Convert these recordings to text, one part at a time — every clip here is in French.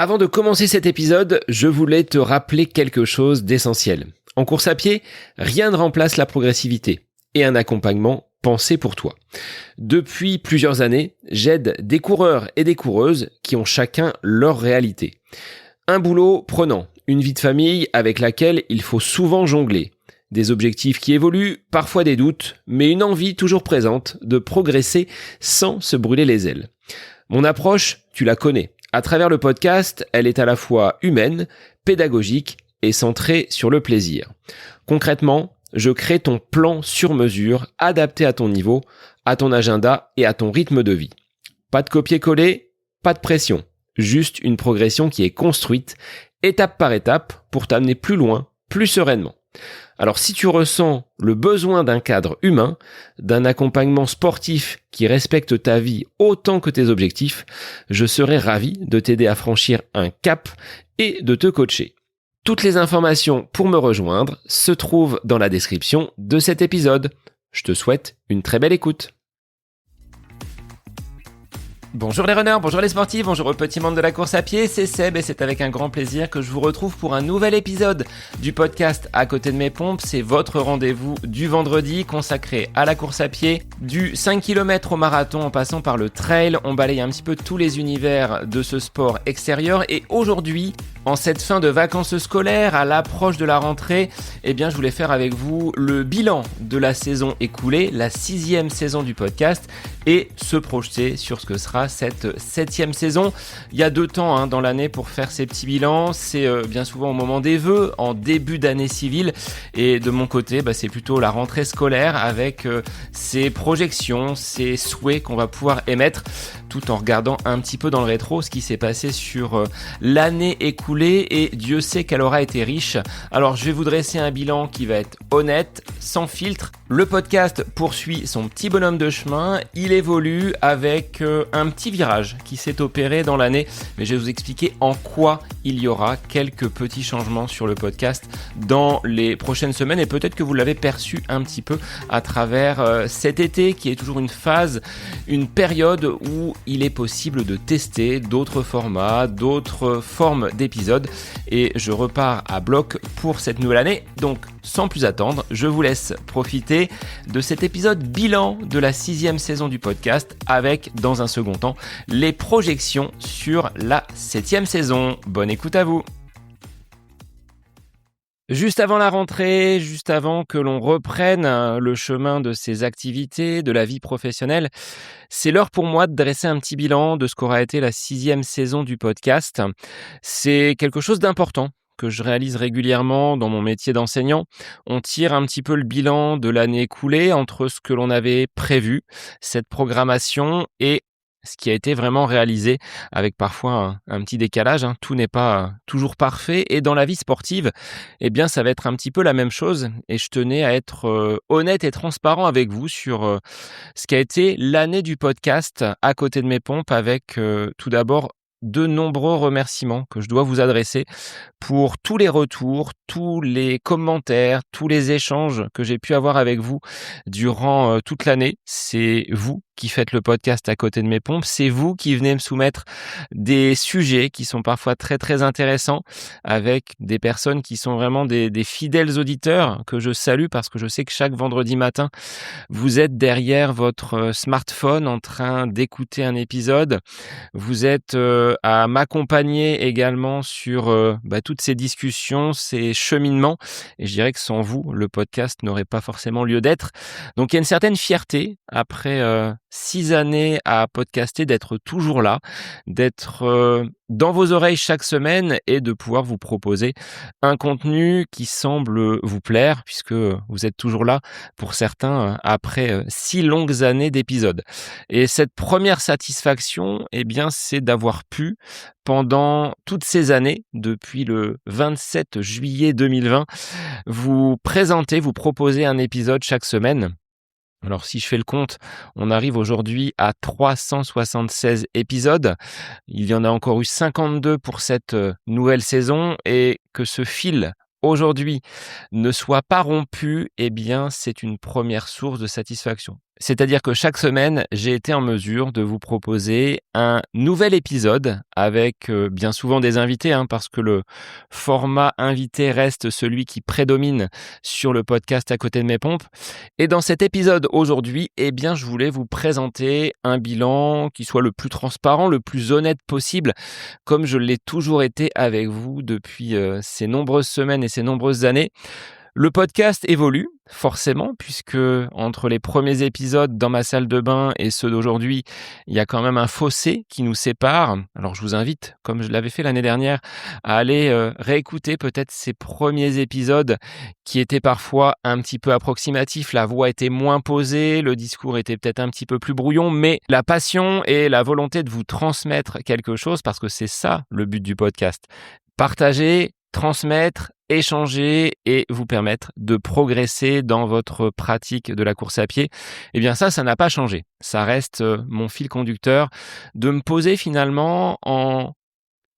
Avant de commencer cet épisode, je voulais te rappeler quelque chose d'essentiel. En course à pied, rien ne remplace la progressivité et un accompagnement pensé pour toi. Depuis plusieurs années, j'aide des coureurs et des coureuses qui ont chacun leur réalité. Un boulot prenant, une vie de famille avec laquelle il faut souvent jongler. Des objectifs qui évoluent, parfois des doutes, mais une envie toujours présente de progresser sans se brûler les ailes. Mon approche, tu la connais. À travers le podcast, elle est à la fois humaine, pédagogique et centrée sur le plaisir. Concrètement, je crée ton plan sur mesure, adapté à ton niveau, à ton agenda et à ton rythme de vie. Pas de copier-coller, pas de pression. Juste une progression qui est construite, étape par étape, pour t'amener plus loin, plus sereinement. Alors si tu ressens le besoin d'un cadre humain, d'un accompagnement sportif qui respecte ta vie autant que tes objectifs, je serai ravi de t'aider à franchir un cap et de te coacher. Toutes les informations pour me rejoindre se trouvent dans la description de cet épisode. Je te souhaite une très belle écoute. Bonjour les runners, bonjour les sportifs, bonjour au petit monde de la course à pied, c'est Seb et c'est avec un grand plaisir que je vous retrouve pour un nouvel épisode du podcast À côté de mes pompes. C'est votre rendez-vous du vendredi consacré à la course à pied, du 5 km au marathon en passant par le trail. On balaye un petit peu tous les univers de ce sport extérieur et aujourd'hui, en cette fin de vacances scolaires, à l'approche de la rentrée, je voulais faire avec vous le bilan de la saison écoulée, la 6e saison du podcast et se projeter sur ce que sera cette 7e saison. Il y a 2 temps dans l'année pour faire ces petits bilans. C'est bien souvent au moment des vœux, en début d'année civile. Et de mon côté, c'est plutôt la rentrée scolaire avec ces projections, ces souhaits qu'on va pouvoir émettre tout en regardant un petit peu dans le rétro ce qui s'est passé sur l'année écoulée et Dieu sait qu'elle aura été riche. Alors je vais vous dresser un bilan qui va être honnête, sans filtre. Le podcast poursuit son petit bonhomme de chemin, il évolue avec un petit virage qui s'est opéré dans l'année, mais je vais vous expliquer en quoi il y aura quelques petits changements sur le podcast dans les prochaines semaines et peut-être que vous l'avez perçu un petit peu à travers cet été qui est toujours une phase, une période où il est possible de tester d'autres formats, d'autres formes d'épisodes et je repars à bloc pour cette nouvelle année. Donc sans plus attendre, je vous laisse profiter de cet épisode bilan de la 6e saison du podcast avec, dans un second temps, les projections sur la 7e saison. Bonne écoute à vous. Juste avant la rentrée, juste avant que l'on reprenne le chemin de ses activités, de la vie professionnelle, c'est l'heure pour moi de dresser un petit bilan de ce qu'aura été la 6e saison du podcast. C'est quelque chose d'important que je réalise régulièrement dans mon métier d'enseignant. On tire un petit peu le bilan de l'année écoulée entre ce que l'on avait prévu, cette programmation et ce qui a été vraiment réalisé avec parfois un petit décalage. Tout n'est pas toujours parfait et dans la vie sportive, ça va être un petit peu la même chose et je tenais à être honnête et transparent avec vous sur ce qu'a été l'année du podcast à côté de mes pompes avec tout d'abord de nombreux remerciements que je dois vous adresser pour tous les retours, tous les commentaires, tous les échanges que j'ai pu avoir avec vous durant toute l'année. C'est vous qui faites le podcast à côté de mes pompes. C'est vous qui venez me soumettre des sujets qui sont parfois très très intéressants avec des personnes qui sont vraiment des fidèles auditeurs que je salue parce que je sais que chaque vendredi matin, vous êtes derrière votre smartphone en train d'écouter un épisode. Vous êtes à m'accompagner également sur toutes ces discussions, ces cheminements. Et je dirais que sans vous, le podcast n'aurait pas forcément lieu d'être. Donc il y a une certaine fierté après 6 années à podcaster, d'être toujours là, d'être dans vos oreilles chaque semaine et de pouvoir vous proposer un contenu qui semble vous plaire puisque vous êtes toujours là pour certains après 6 longues années d'épisodes. Et cette première satisfaction, c'est d'avoir pu, pendant toutes ces années, depuis le 27 juillet 2020, vous présenter, vous proposer un épisode chaque semaine. Alors si je fais le compte, on arrive aujourd'hui à 376 épisodes. Il y en a encore eu 52 pour cette nouvelle saison et que ce fil aujourd'hui ne soit pas rompu, c'est une première source de satisfaction. C'est-à-dire que chaque semaine, j'ai été en mesure de vous proposer un nouvel épisode avec, bien souvent des invités, hein, parce que le format invité reste celui qui prédomine sur le podcast À côté de mes pompes. Et dans cet épisode aujourd'hui, eh bien, je voulais vous présenter un bilan qui soit le plus transparent, le plus honnête possible, comme je l'ai toujours été avec vous depuis, ces nombreuses semaines et ces nombreuses années. Le podcast évolue, forcément, puisque entre les premiers épisodes dans ma salle de bain et ceux d'aujourd'hui, il y a quand même un fossé qui nous sépare. Alors je vous invite, comme je l'avais fait l'année dernière, à aller réécouter peut-être ces premiers épisodes qui étaient parfois un petit peu approximatifs. La voix était moins posée, le discours était peut-être un petit peu plus brouillon, mais la passion et la volonté de vous transmettre quelque chose, parce que c'est ça le but du podcast. Partager, transmettre, échanger et vous permettre de progresser dans votre pratique de la course à pied, eh bien ça n'a pas changé. Ça reste mon fil conducteur de me poser finalement en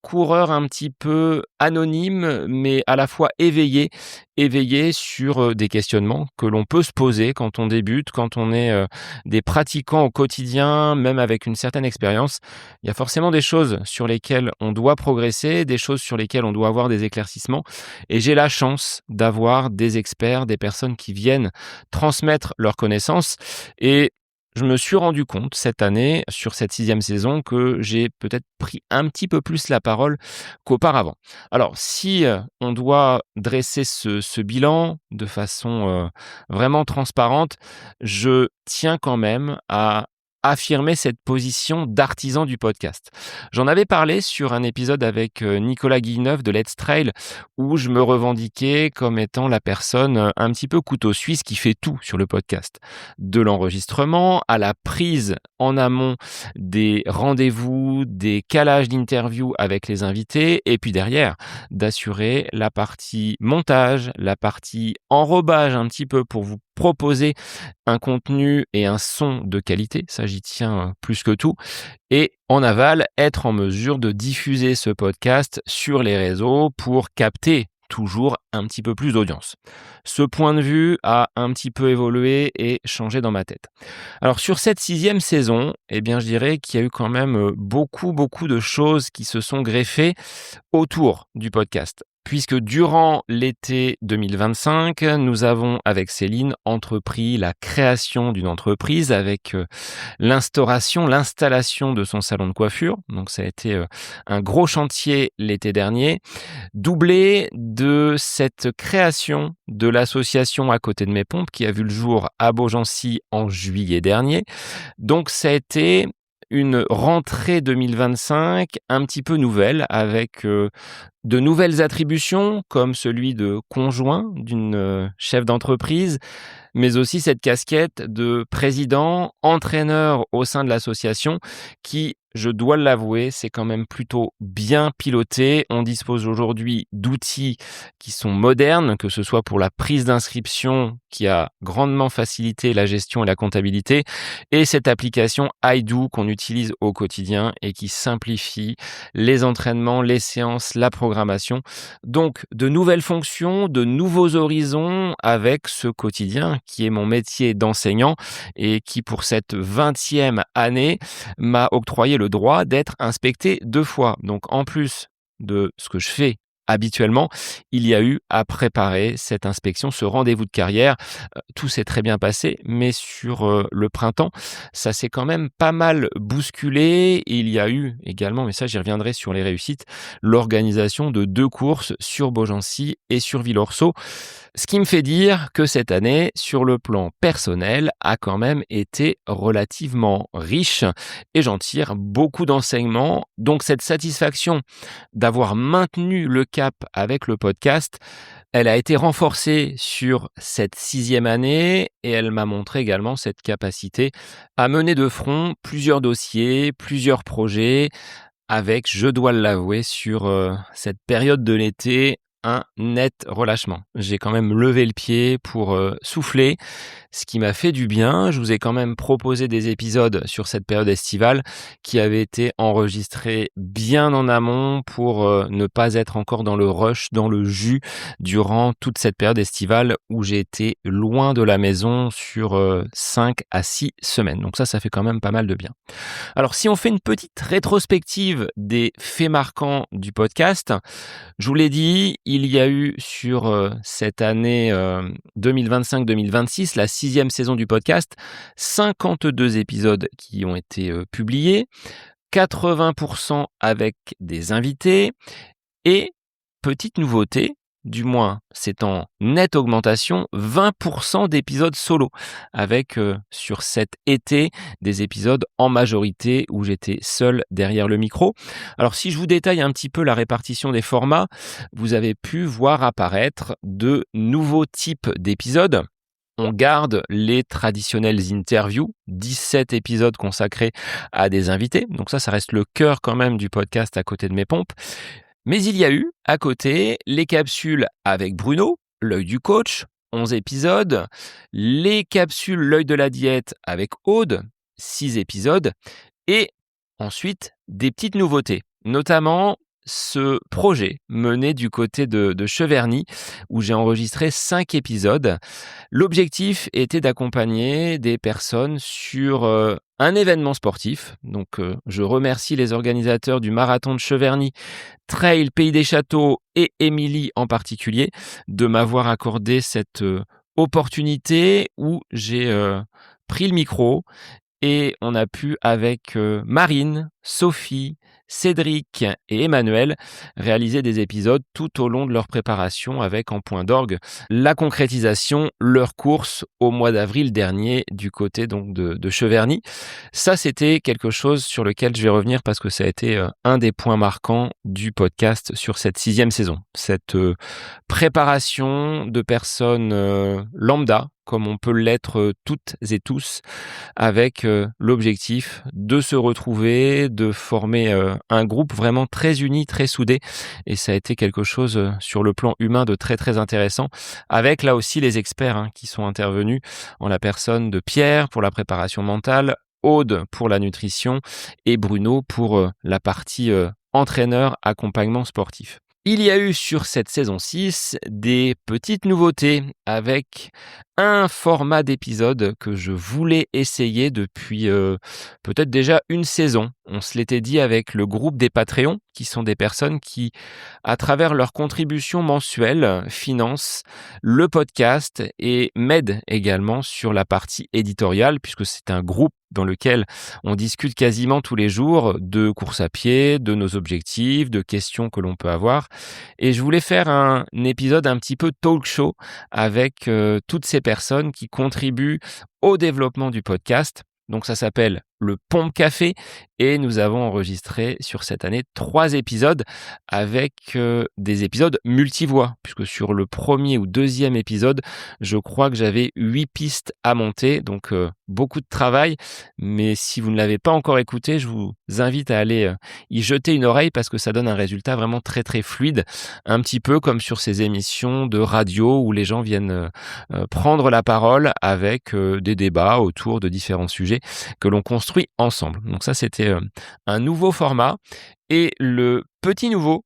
coureur un petit peu anonyme, mais à la fois éveillé sur, des questionnements que l'on peut se poser quand on débute, quand on est, des pratiquants au quotidien, même avec une certaine expérience. Il y a forcément des choses sur lesquelles on doit progresser, des choses sur lesquelles on doit avoir des éclaircissements et j'ai la chance d'avoir des experts, des personnes qui viennent transmettre leurs connaissances et je me suis rendu compte cette année, sur cette 6e saison, que j'ai peut-être pris un petit peu plus la parole qu'auparavant. Alors si, on doit dresser ce bilan de façon, vraiment transparente, je tiens quand même à affirmer cette position d'artisan du podcast. J'en avais parlé sur un épisode avec, Nicolas Guilleneuve de Let's Trail où je me revendiquais comme étant la personne, un petit peu couteau suisse qui fait tout sur le podcast. De l'enregistrement à la prise en amont des rendez-vous, des calages d'interviews avec les invités et puis derrière, d'assurer la partie montage, la partie enrobage un petit peu pour vous proposer un contenu et un son de qualité, ça j'y tiens plus que tout et en aval, être en mesure de diffuser ce podcast sur les réseaux pour capter toujours un petit peu plus d'audience. Ce point de vue a un petit peu évolué et changé dans ma tête. Alors sur cette 6e saison, eh bien je dirais qu'il y a eu quand même, beaucoup de choses qui se sont greffées autour du podcast. Puisque durant l'été 2025, nous avons avec Céline entrepris la création d'une entreprise avec, l'installation de son salon de coiffure. Donc ça a été, un gros chantier l'été dernier, doublé de cette création de l'association À côté de mes pompes qui a vu le jour à Beaugency en juillet dernier. Donc ça a été une rentrée 2025 un petit peu nouvelle avec, de nouvelles attributions comme celui de conjoint d'une, chef d'entreprise, mais aussi cette casquette de président, entraîneur au sein de l'association qui, je dois l'avouer, c'est quand même plutôt bien piloté. On dispose aujourd'hui d'outils qui sont modernes, que ce soit pour la prise d'inscription qui a grandement facilité la gestion et la comptabilité et cette application iDo qu'on utilise au quotidien et qui simplifie les entraînements, les séances, la programmation. Donc de nouvelles fonctions, de nouveaux horizons avec ce quotidien qui est mon métier d'enseignant et qui pour cette 20e année m'a octroyé le droit d'être inspecté 2 fois. Donc en plus de ce que je fais habituellement, il y a eu à préparer cette inspection, ce rendez-vous de carrière. Tout s'est très bien passé, mais sur, le printemps, ça s'est quand même pas mal bousculé. Et il y a eu également, mais ça j'y reviendrai sur les réussites, l'organisation de 2 courses sur Beaugency et sur Villorceau. Ce qui me fait dire que cette année, sur le plan personnel, a quand même été relativement riche et j'en tire beaucoup d'enseignements. Donc cette satisfaction d'avoir maintenu le cap avec le podcast, elle a été renforcée sur cette 6e année et elle m'a montré également cette capacité à mener de front plusieurs dossiers, plusieurs projets avec, je dois l'avouer, sur, cette période de l'été, un net relâchement. J'ai quand même levé le pied pour souffler, ce qui m'a fait du bien. Je vous ai quand même proposé des épisodes sur cette période estivale qui avaient été enregistrés bien en amont pour ne pas être encore dans le rush, dans le jus durant toute cette période estivale où j'ai été loin de la maison sur 5 à 6 semaines. Donc ça fait quand même pas mal de bien. Alors si on fait une petite rétrospective des faits marquants du podcast, je vous l'ai dit, il y a eu sur cette année 2025-2026, la 6e saison du podcast, 52 épisodes qui ont été publiés, 80% avec des invités et petite nouveauté, du moins c'est en nette augmentation, 20% d'épisodes solo avec sur cet été des épisodes en majorité où j'étais seul derrière le micro. Alors si je vous détaille un petit peu la répartition des formats, vous avez pu voir apparaître de nouveaux types d'épisodes. On garde les traditionnelles interviews, 17 épisodes consacrés à des invités. Donc ça reste le cœur quand même du podcast à côté de mes pompes. Mais il y a eu, à côté, les capsules avec Bruno, l'œil du coach, 11 épisodes, les capsules l'œil de la diète avec Aude, 6 épisodes, et ensuite des petites nouveautés, notamment ce projet mené du côté de Cheverny où j'ai enregistré 5 épisodes. L'objectif était d'accompagner des personnes sur un événement sportif. Donc je remercie les organisateurs du marathon de Cheverny, Trail Pays des Châteaux et Émilie en particulier de m'avoir accordé cette opportunité où j'ai pris le micro et on a pu avec Marine, Sophie, Cédric et Emmanuel réaliser des épisodes tout au long de leur préparation avec en point d'orgue la concrétisation, leur course au mois d'avril dernier du côté donc de Cheverny. Ça, c'était quelque chose sur lequel je vais revenir parce que ça a été un des points marquants du podcast sur cette 6e saison. Cette préparation de personnes lambda, comme on peut l'être toutes et tous, avec l'objectif de se retrouver, de former un groupe vraiment très uni, très soudé. Et ça a été quelque chose sur le plan humain de très très intéressant, avec là aussi les experts qui sont intervenus en la personne de Pierre pour la préparation mentale, Aude pour la nutrition et Bruno pour la partie entraîneur, accompagnement sportif. Il y a eu sur cette saison 6 des petites nouveautés avec un format d'épisode que je voulais essayer depuis peut-être déjà une saison. On se l'était dit avec le groupe des Patreons, qui sont des personnes qui, à travers leur contribution mensuelle, financent le podcast et m'aident également sur la partie éditoriale, puisque c'est un groupe dans lequel on discute quasiment tous les jours de course à pied, de nos objectifs, de questions que l'on peut avoir. Et je voulais faire un épisode un petit peu talk show avec toutes ces personnes qui contribuent au développement du podcast. Donc ça s'appelle le Pompe Café et nous avons enregistré sur cette année 3 épisodes avec des épisodes multivoix, puisque sur le premier ou deuxième épisode, je crois que j'avais 8 pistes à monter, donc beaucoup de travail. Mais si vous ne l'avez pas encore écouté, je vous invite à aller y jeter une oreille parce que ça donne un résultat vraiment très très fluide, un petit peu comme sur ces émissions de radio où les gens viennent prendre la parole avec des débats autour de différents sujets que l'on construit ensemble. Donc ça, c'était un nouveau format. Et le petit nouveau,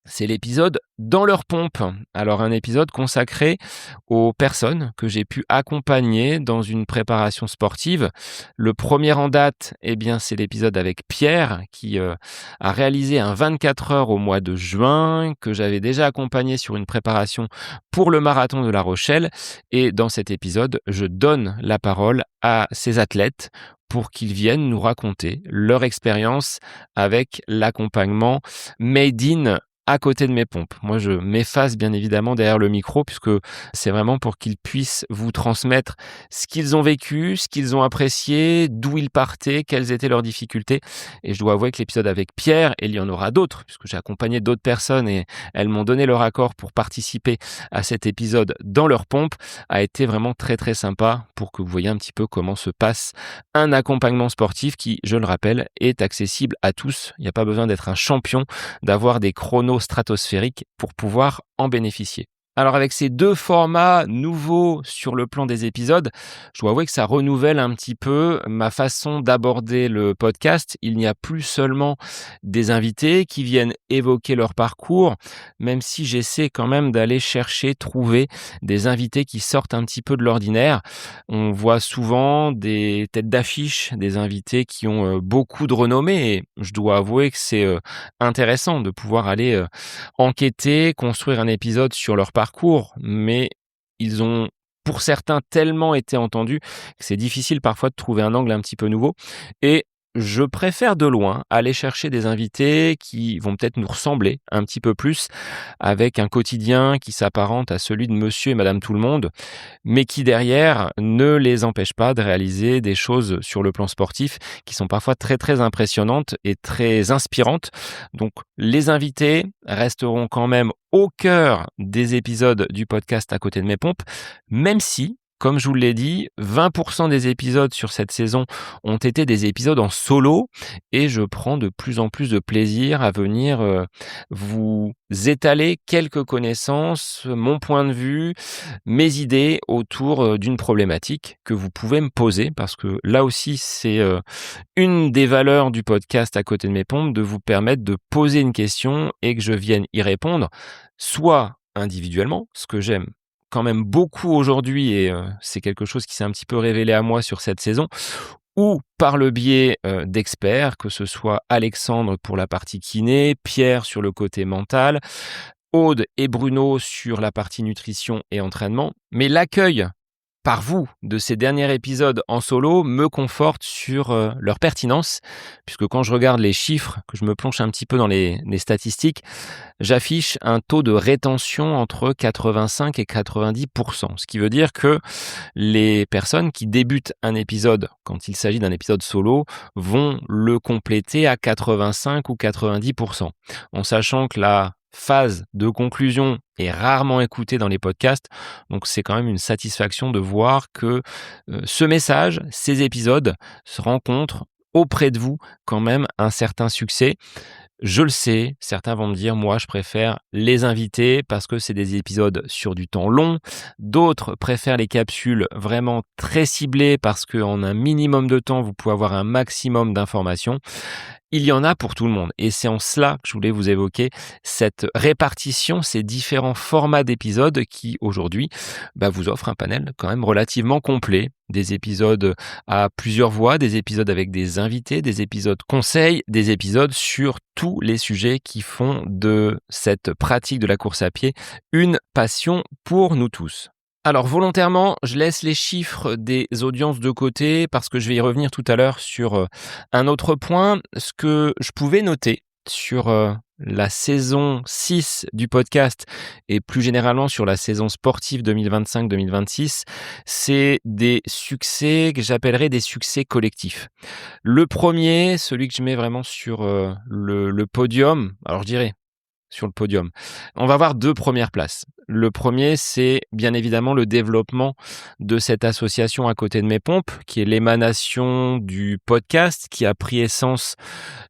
c'est l'épisode Dans leur pompe. Alors un épisode consacré aux personnes que j'ai pu accompagner dans une préparation sportive. Le premier en date, c'est l'épisode avec Pierre qui a réalisé un 24 heures au mois de juin, que j'avais déjà accompagné sur une préparation pour le marathon de La Rochelle. Et dans cet épisode, je donne la parole à ces athlètes pour qu'ils viennent nous raconter leur expérience avec l'accompagnement Made in à côté de mes pompes. Moi, je m'efface bien évidemment derrière le micro puisque c'est vraiment pour qu'ils puissent vous transmettre ce qu'ils ont vécu, ce qu'ils ont apprécié, d'où ils partaient, quelles étaient leurs difficultés. Et je dois avouer que l'épisode avec Pierre, et il y en aura d'autres puisque j'ai accompagné d'autres personnes et elles m'ont donné leur accord pour participer à cet épisode dans leur pompe, a été vraiment très très sympa pour que vous voyez un petit peu comment se passe un accompagnement sportif qui, je le rappelle, est accessible à tous. Il n'y a pas besoin d'être un champion, d'avoir des chronos niveau stratosphérique pour pouvoir en bénéficier. Alors avec ces 2 formats nouveaux sur le plan des épisodes, je dois avouer que ça renouvelle un petit peu ma façon d'aborder le podcast. Il n'y a plus seulement des invités qui viennent évoquer leur parcours, même si j'essaie quand même d'aller chercher, trouver des invités qui sortent un petit peu de l'ordinaire. On voit souvent des têtes d'affiche, des invités qui ont, beaucoup de renommée et je dois avouer que c'est, intéressant de pouvoir aller, enquêter, construire un épisode sur leur parcours, mais ils ont, pour certains, tellement été entendus que c'est difficile parfois de trouver un angle un petit peu nouveau et je préfère de loin aller chercher des invités qui vont peut-être nous ressembler un petit peu plus, avec un quotidien qui s'apparente à celui de monsieur et madame tout le monde, mais qui derrière ne les empêche pas de réaliser des choses sur le plan sportif qui sont parfois très très impressionnantes et très inspirantes. Donc les invités resteront quand même au cœur des épisodes du podcast À côté de mes pompes, même si, comme je vous l'ai dit, 20% des épisodes sur cette saison ont été des épisodes en solo et je prends de plus en plus de plaisir à venir vous étaler quelques connaissances, mon point de vue, mes idées autour, d'une problématique que vous pouvez me poser parce que là aussi c'est, une des valeurs du podcast À côté de mes pompes, de vous permettre de poser une question et que je vienne y répondre, soit individuellement, ce que j'aime quand même beaucoup aujourd'hui et c'est quelque chose qui s'est un petit peu révélé à moi sur cette saison, ou par le biais, d'experts, que ce soit Alexandre pour la partie kiné, Pierre sur le côté mental, Aude et Bruno sur la partie nutrition et entraînement. Mais l'accueil par vous de ces derniers épisodes en solo me conforte sur leur pertinence, puisque quand je regarde les chiffres, que je me plonge un petit peu dans les statistiques, j'affiche un taux de rétention entre 85 et 90%. Ce qui veut dire que les personnes qui débutent un épisode, quand il s'agit d'un épisode solo, vont le compléter à 85 ou 90%. En sachant que la phase de conclusion est rarement écoutée dans les podcasts, donc c'est quand même une satisfaction de voir que ce message, ces épisodes se rencontrent auprès de vous quand même un certain succès. Je le sais, certains vont me dire, moi je préfère les invités parce que c'est des épisodes sur du temps long. D'autres préfèrent les capsules vraiment très ciblées parce qu'en un minimum de temps, vous pouvez avoir un maximum d'informations. Il y en a pour tout le monde et c'est en cela que je voulais vous évoquer cette répartition, ces différents formats d'épisodes qui aujourd'hui vous offrent un panel quand même relativement complet. Des épisodes à plusieurs voix, des épisodes avec des invités, des épisodes conseils, des épisodes sur tous les sujets qui font de cette pratique de la course à pied une passion pour nous tous. Alors volontairement, je laisse les chiffres des audiences de côté parce que je vais y revenir tout à l'heure sur un autre point. Ce que je pouvais noter sur la saison 6 du podcast et plus généralement sur la saison sportive 2025-2026, c'est des succès que j'appellerais des succès collectifs. Le premier, celui que je mets vraiment sur le podium, alors je dirais sur le podium. On va avoir 2 premières places. Le premier, c'est bien évidemment le développement de cette association À côté de mes pompes, qui est l'émanation du podcast, qui a pris essence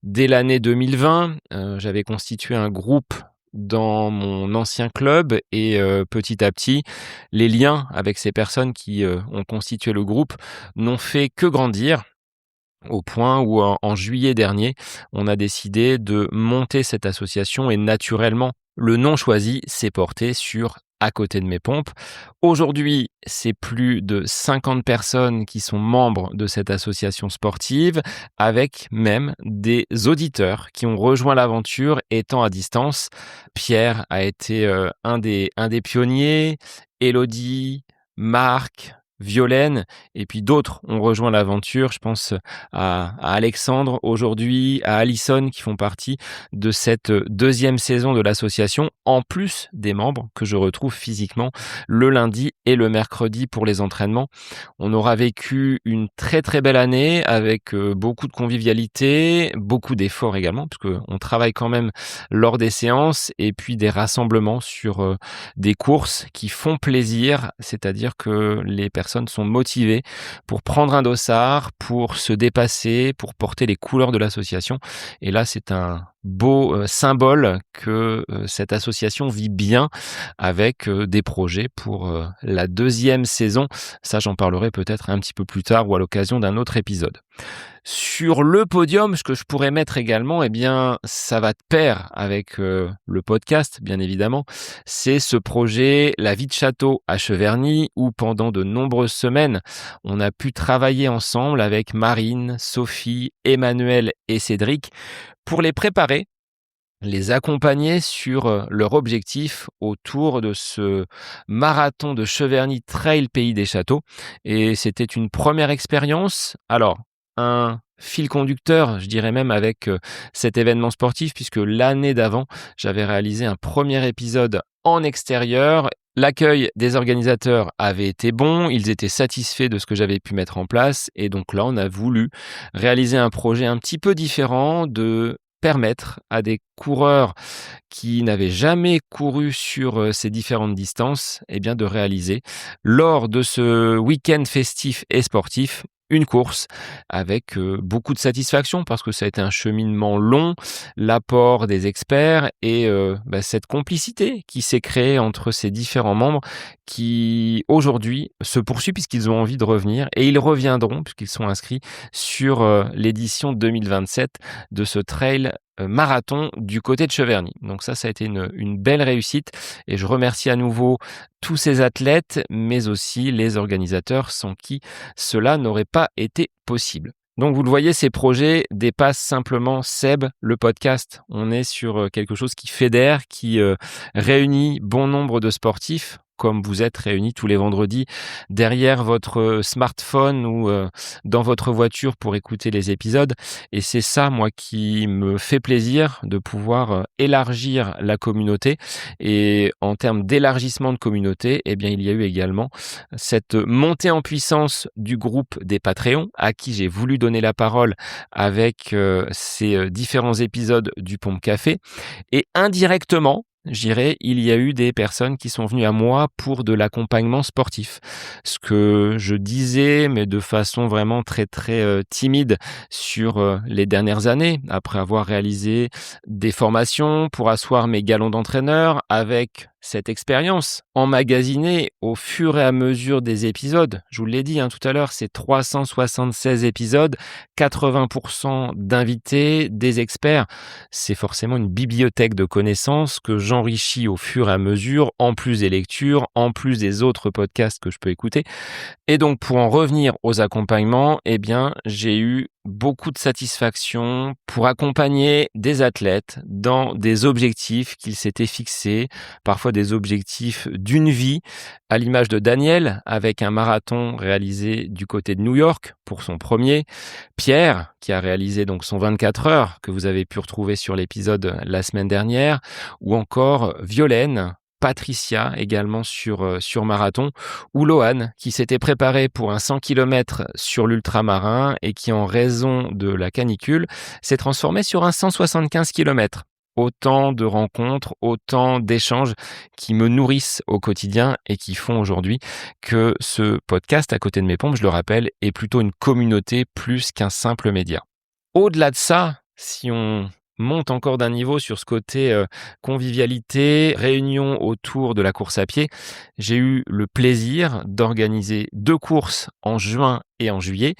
dès l'année 2020. J'avais constitué un groupe dans mon ancien club et petit à petit, les liens avec ces personnes qui ont constitué le groupe n'ont fait que grandir au point où en juillet dernier, on a décidé de monter cette association et naturellement, le nom choisi s'est porté sur À côté de mes pompes. Aujourd'hui, c'est plus de 50 personnes qui sont membres de cette association sportive, avec même des auditeurs qui ont rejoint l'aventure étant à distance. Pierre a été un des pionniers, Élodie, Marc, Violaine et puis d'autres ont rejoint l'aventure. Je pense à Alexandre aujourd'hui, à Alison qui font partie de cette deuxième saison de l'association, en plus des membres que je retrouve physiquement le lundi et le mercredi pour les entraînements. On aura vécu une très très belle année avec beaucoup de convivialité, beaucoup d'efforts également, parce qu'on travaille quand même lors des séances et puis des rassemblements sur des courses qui font plaisir, c'est-à-dire que les personnes sont motivées pour prendre un dossard, pour se dépasser, pour porter les couleurs de l'association. Et là, c'est un beau, symbole que, cette association vit bien avec, des projets pour, la deuxième saison. Ça, j'en parlerai peut-être un petit peu plus tard ou à l'occasion d'un autre épisode. Sur le podium, ce que je pourrais mettre également, eh bien, ça va de pair avec, le podcast, bien évidemment. C'est ce projet La vie de château à Cheverny où pendant de nombreuses semaines, on a pu travailler ensemble avec Marine, Sophie, Emmanuel et Cédric pour les préparer, les accompagner sur, leur objectif autour de ce marathon de Cheverny Trail Pays des Châteaux et c'était une première expérience. Alors, un fil conducteur, je dirais même avec, cet événement sportif puisque l'année d'avant, j'avais réalisé un premier épisode en extérieur. L'accueil des organisateurs avait été bon, ils étaient satisfaits de ce que j'avais pu mettre en place et donc là, on a voulu réaliser un projet un petit peu différent, de permettre à des coureurs qui n'avaient jamais couru sur, ces différentes distances, eh bien de réaliser lors de ce week-end festif et sportif, une course avec, beaucoup de satisfaction parce que ça a été un cheminement long, l'apport des experts et cette complicité qui s'est créée entre ces différents membres qui aujourd'hui se poursuit puisqu'ils ont envie de revenir et ils reviendront puisqu'ils sont inscrits sur, l'édition 2027 de ce trail, marathon du côté de Cheverny. Donc ça a été une belle réussite et je remercie à nouveau tous ces athlètes, mais aussi les organisateurs sans qui cela n'aurait pas été possible. Donc vous le voyez, ces projets dépassent simplement Seb, le podcast. On est sur, quelque chose qui fédère, qui, réunit bon nombre de sportifs, comme vous êtes réunis tous les vendredis derrière votre, smartphone ou, dans votre voiture pour écouter les épisodes et c'est ça, moi, qui me fait plaisir de pouvoir, élargir la communauté et en termes d'élargissement de communauté, eh bien, il y a eu également cette montée en puissance du groupe des Patreons à qui j'ai voulu donner la parole avec, ces, différents épisodes du Pompe Café et indirectement, je dirais, il y a eu des personnes qui sont venues à moi pour de l'accompagnement sportif. Ce que je disais, mais de façon vraiment très, très, timide sur, les dernières années, après avoir réalisé des formations pour asseoir mes galons d'entraîneur avec cette expérience emmagasinée au fur et à mesure des épisodes. Je vous l'ai dit, hein, tout à l'heure, c'est 376 épisodes, 80% d'invités, des experts. C'est forcément une bibliothèque de connaissances que j'enrichis au fur et à mesure, en plus des lectures, en plus des autres podcasts que je peux écouter. Et donc pour en revenir aux accompagnements, eh bien, j'ai eu beaucoup de satisfaction pour accompagner des athlètes dans des objectifs qu'ils s'étaient fixés, parfois des objectifs d'une vie, à l'image de Daniel avec un marathon réalisé du côté de New York pour son premier, Pierre qui a réalisé donc son 24 heures que vous avez pu retrouver sur l'épisode la semaine dernière, ou encore Violaine, Patricia également sur marathon, ou Lohan qui s'était préparé pour un 100 km sur l'ultramarin et qui en raison de la canicule s'est transformé sur un 175 km. Autant de rencontres, autant d'échanges qui me nourrissent au quotidien et qui font aujourd'hui que ce podcast à côté de mes pompes, je le rappelle, est plutôt une communauté plus qu'un simple média. Au-delà de ça, si on monte encore d'un niveau sur ce côté, convivialité, réunion autour de la course à pied, j'ai eu le plaisir d'organiser 2 courses en juin et en juillet.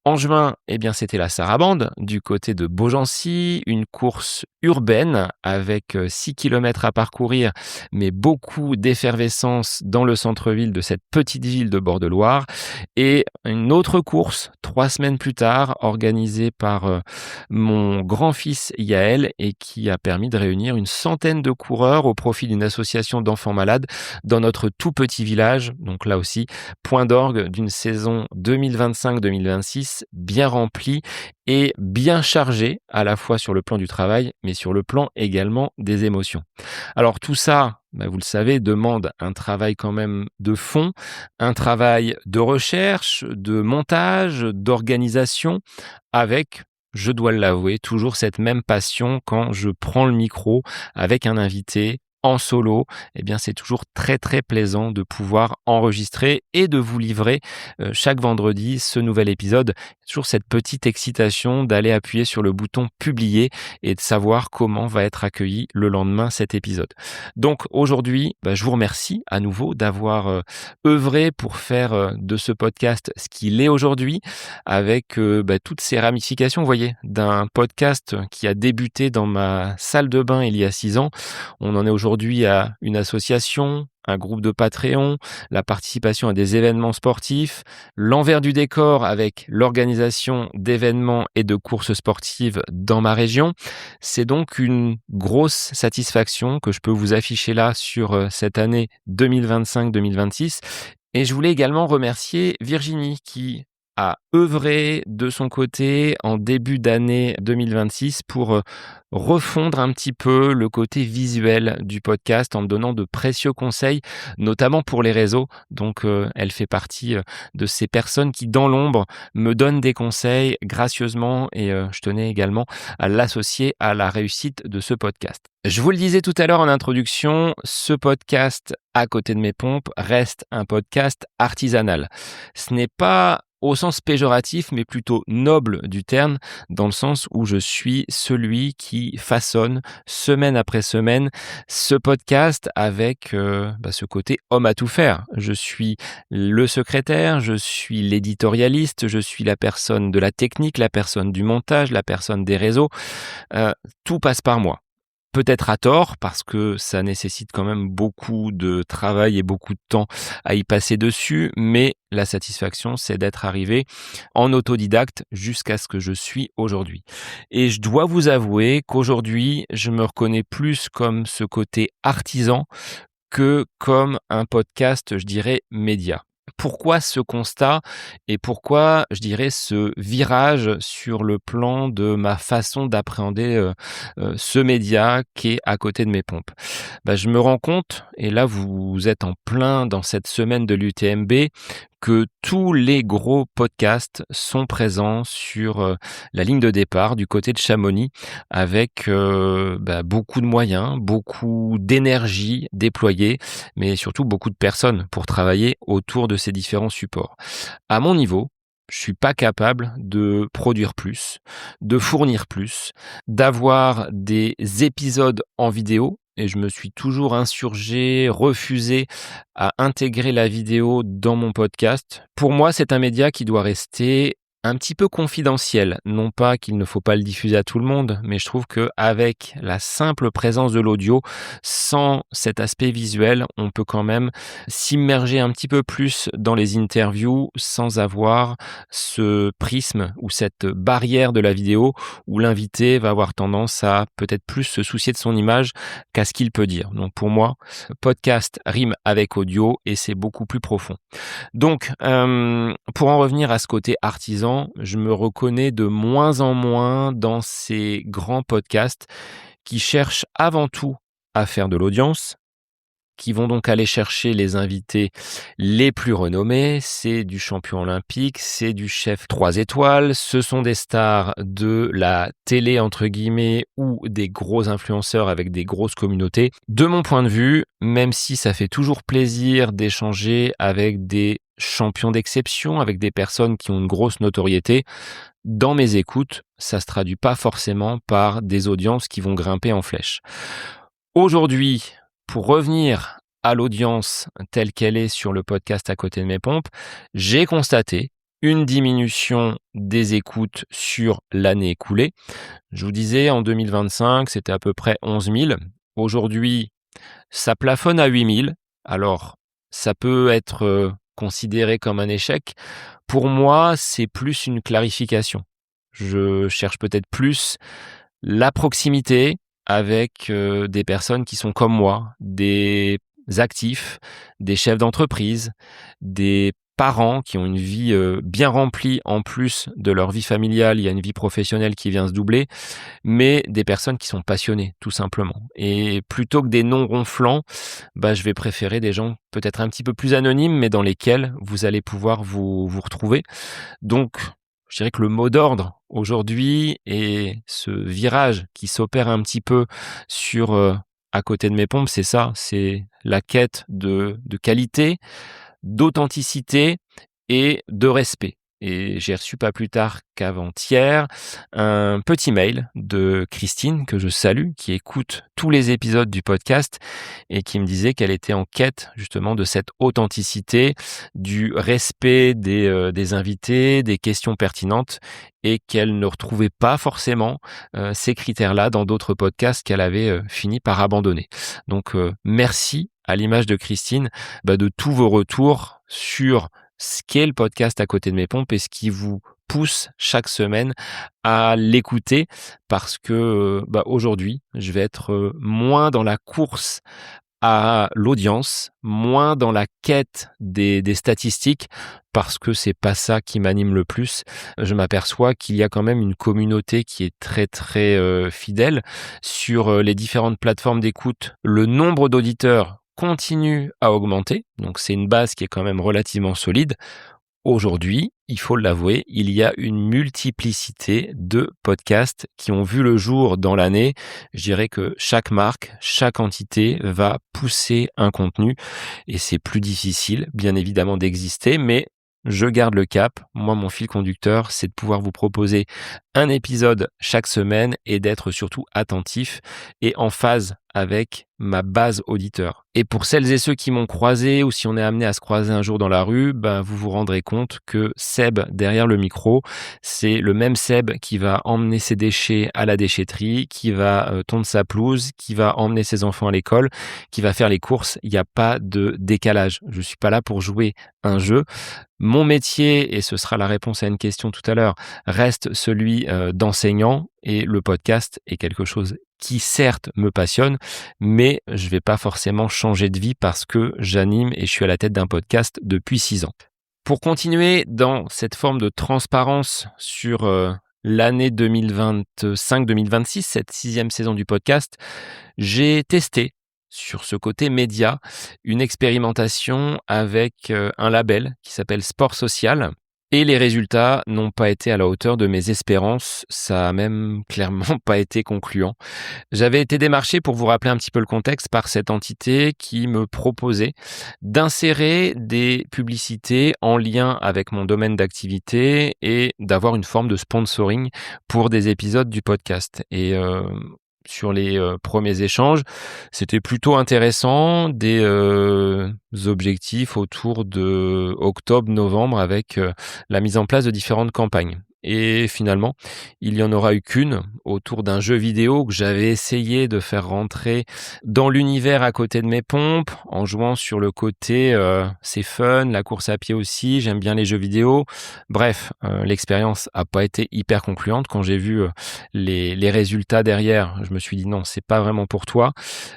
En juin, eh bien, c'était la Sarabande du côté de Beaugency, une course urbaine avec 6 kilomètres à parcourir, mais beaucoup d'effervescence dans le centre-ville de cette petite ville de Bord-de-Loire. Et une autre course, 3 semaines plus tard, organisée par mon grand-fils Yaël et qui a permis de réunir une centaine de coureurs au profit d'une association d'enfants malades dans notre tout petit village. Donc là aussi, point d'orgue d'une saison 2025-2026 bien remplie et bien chargée à la fois sur le plan du travail mais sur le plan également des émotions. Alors tout ça, vous le savez, demande un travail quand même de fond, un travail de recherche, de montage, d'organisation avec, je dois l'avouer, toujours cette même passion quand je prends le micro avec un invité en solo, eh bien, c'est toujours très, très plaisant de pouvoir enregistrer et de vous livrer, chaque vendredi ce nouvel épisode. Toujours cette petite excitation d'aller appuyer sur le bouton publier et de savoir comment va être accueilli le lendemain cet épisode. Donc aujourd'hui, je vous remercie à nouveau d'avoir, œuvré pour faire, de ce podcast ce qu'il est aujourd'hui avec, toutes ces ramifications, vous voyez? D'un podcast qui a débuté dans ma salle de bain il y a 6 ans. On en est aujourd'hui à une association, un groupe de Patreon, la participation à des événements sportifs, l'envers du décor avec l'organisation d'événements et de courses sportives dans ma région. C'est donc une grosse satisfaction que je peux vous afficher là sur cette année 2025-2026. Et je voulais également remercier Virginie qui a œuvré de son côté en début d'année 2026 pour refondre un petit peu le côté visuel du podcast en me donnant de précieux conseils, notamment pour les réseaux. Donc elle fait partie de ces personnes qui, dans l'ombre, me donnent des conseils gracieusement et je tenais également à l'associer à la réussite de ce podcast. Je vous le disais tout à l'heure en introduction, ce podcast à côté de mes pompes reste un podcast artisanal. Ce n'est pas au sens péjoratif, mais plutôt noble du terme, dans le sens où je suis celui qui façonne semaine après semaine ce podcast avec ce côté homme à tout faire. Je suis le secrétaire, je suis l'éditorialiste, je suis la personne de la technique, la personne du montage, la personne des réseaux. Tout passe par moi. Peut-être à tort, parce que ça nécessite quand même beaucoup de travail et beaucoup de temps à y passer dessus, mais la satisfaction, c'est d'être arrivé en autodidacte jusqu'à ce que je suis aujourd'hui. Et je dois vous avouer qu'aujourd'hui, je me reconnais plus comme ce côté artisan que comme un podcast, je dirais, média. Pourquoi ce constat et pourquoi, je dirais, ce virage sur le plan de ma façon d'appréhender ce média qui est à côté de mes pompes? Je me rends compte, et là vous êtes en plein dans cette semaine de l'UTMB, que tous les gros podcasts sont présents sur la ligne de départ du côté de Chamonix avec beaucoup de moyens, beaucoup d'énergie déployée, mais surtout beaucoup de personnes pour travailler autour de ces différents supports. À mon niveau, je suis pas capable de produire plus, de fournir plus, d'avoir des épisodes en vidéo et je me suis toujours insurgé, refusé à intégrer la vidéo dans mon podcast. Pour moi, c'est un média qui doit rester un petit peu confidentiel. Non pas qu'il ne faut pas le diffuser à tout le monde, mais je trouve qu'avec la simple présence de l'audio, sans cet aspect visuel, on peut quand même s'immerger un petit peu plus dans les interviews sans avoir ce prisme ou cette barrière de la vidéo où l'invité va avoir tendance à peut-être plus se soucier de son image qu'à ce qu'il peut dire. Donc pour moi, podcast rime avec audio et c'est beaucoup plus profond. Donc, pour en revenir à ce côté artisan, je me reconnais de moins en moins dans ces grands podcasts qui cherchent avant tout à faire de l'audience, qui vont donc aller chercher les invités les plus renommés. C'est du champion olympique, c'est du chef 3 étoiles, ce sont des stars de la télé entre guillemets ou des gros influenceurs avec des grosses communautés. De mon point de vue, même si ça fait toujours plaisir d'échanger avec des champions d'exception, avec des personnes qui ont une grosse notoriété, dans mes écoutes, ça se traduit pas forcément par des audiences qui vont grimper en flèche. Aujourd'hui, pour revenir à l'audience telle qu'elle est sur le podcast à côté de mes pompes, j'ai constaté une diminution des écoutes sur l'année écoulée. Je vous disais, en 2025, c'était à peu près 11 000. Aujourd'hui, ça plafonne à 8 000. Alors, ça peut être considéré comme un échec. Pour moi, c'est plus une clarification. Je cherche peut-être plus la proximité avec des personnes qui sont comme moi, des actifs, des chefs d'entreprise, des parents qui ont une vie bien remplie en plus de leur vie familiale, il y a une vie professionnelle qui vient se doubler, mais des personnes qui sont passionnées, tout simplement. Et plutôt que des noms ronflants, je vais préférer des gens peut-être un petit peu plus anonymes, mais dans lesquels vous allez pouvoir vous retrouver. Donc, je dirais que le mot d'ordre aujourd'hui est ce virage qui s'opère un petit peu sur à côté de mes pompes, c'est ça, c'est la quête de qualité, d'authenticité et de respect. Et j'ai reçu pas plus tard qu'avant-hier un petit mail de Christine, que je salue, qui écoute tous les épisodes du podcast et qui me disait qu'elle était en quête justement de cette authenticité, du respect des invités, des questions pertinentes, et qu'elle ne retrouvait pas forcément ces critères-là dans d'autres podcasts qu'elle avait fini par abandonner. Donc merci, à l'image de Christine, de tous vos retours sur ce qu'est le podcast à côté de mes pompes et ce qui vous pousse chaque semaine à l'écouter, parce que aujourd'hui, je vais être moins dans la course à l'audience, moins dans la quête des statistiques, parce que c'est pas ça qui m'anime le plus. Je m'aperçois qu'il y a quand même une communauté qui est très très fidèle sur les différentes plateformes d'écoute. Le nombre d'auditeurs continue à augmenter, donc c'est une base qui est quand même relativement solide. Aujourd'hui, il faut l'avouer, il y a une multiplicité de podcasts qui ont vu le jour dans l'année. Je dirais que chaque marque, chaque entité va pousser un contenu et c'est plus difficile, bien évidemment, d'exister, mais je garde le cap. Moi, mon fil conducteur, c'est de pouvoir vous proposer un épisode chaque semaine et d'être surtout attentif et en phase avec ma base auditeur. Et pour celles et ceux qui m'ont croisé, ou si on est amené à se croiser un jour dans la rue, vous vous rendrez compte que Seb, derrière le micro, c'est le même Seb qui va emmener ses déchets à la déchetterie, qui va tondre sa pelouse, qui va emmener ses enfants à l'école, qui va faire les courses. Il n'y a pas de décalage. Je suis pas là pour jouer un jeu. Mon métier, et ce sera la réponse à une question tout à l'heure, reste celui d'enseignant, et le podcast est quelque chose qui certes me passionne, mais je vais pas forcément changer de vie parce que j'anime et je suis à la tête d'un podcast depuis 6 ans. Pour continuer dans cette forme de transparence sur l'année 2025-2026, cette 6e saison du podcast, j'ai testé sur ce côté média une expérimentation avec un label qui s'appelle Sport Social. Et les résultats n'ont pas été à la hauteur de mes espérances, ça a même clairement pas été concluant. J'avais été démarché, pour vous rappeler un petit peu le contexte, par cette entité qui me proposait d'insérer des publicités en lien avec mon domaine d'activité et d'avoir une forme de sponsoring pour des épisodes du podcast. Et sur les premiers échanges, c'était plutôt intéressant, des objectifs autour de octobre-novembre avec la mise en place de différentes campagnes. Et finalement, il y en aura eu qu'une autour d'un jeu vidéo que j'avais essayé de faire rentrer dans l'univers à côté de mes pompes, en jouant sur le côté c'est fun, la course à pied aussi, j'aime bien les jeux vidéo. Bref, l'expérience a pas été hyper concluante. Quand j'ai vu les résultats derrière, je me suis dit non, c'est pas vraiment pour toi.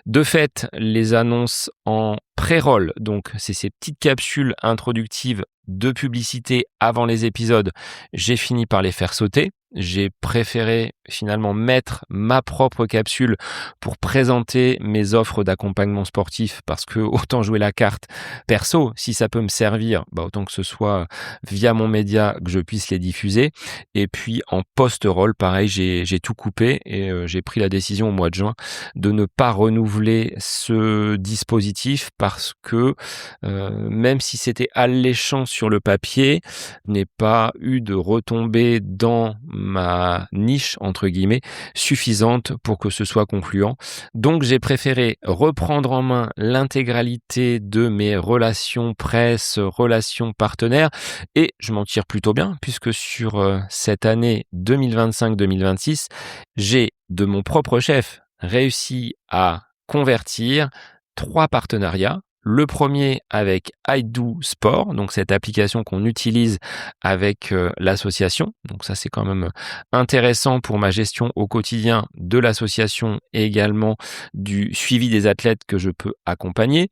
De fait, les annonces en pré-roll, donc c'est ces petites capsules introductives de publicité avant les épisodes, j'ai fini par les faire sauter. J'ai préféré finalement mettre ma propre capsule pour présenter mes offres d'accompagnement sportif, parce que autant jouer la carte perso, si ça peut me servir, autant que ce soit via mon média que je puisse les diffuser. Et puis en post-roll, pareil, j'ai tout coupé et j'ai pris la décision au mois de juin de ne pas renouveler ce dispositif, parce que même si c'était alléchant sur le papier, je n'ai pas eu de retombées dans ma niche, entre guillemets, suffisante pour que ce soit concluant. Donc j'ai préféré reprendre en main l'intégralité de mes relations presse, relations partenaires, et je m'en tire plutôt bien, puisque sur cette année 2025-2026, j'ai de mon propre chef réussi à convertir 3 partenariats. Le premier avec I Do Sport, donc cette application qu'on utilise avec l'association. Donc ça, c'est quand même intéressant pour ma gestion au quotidien de l'association et également du suivi des athlètes que je peux accompagner.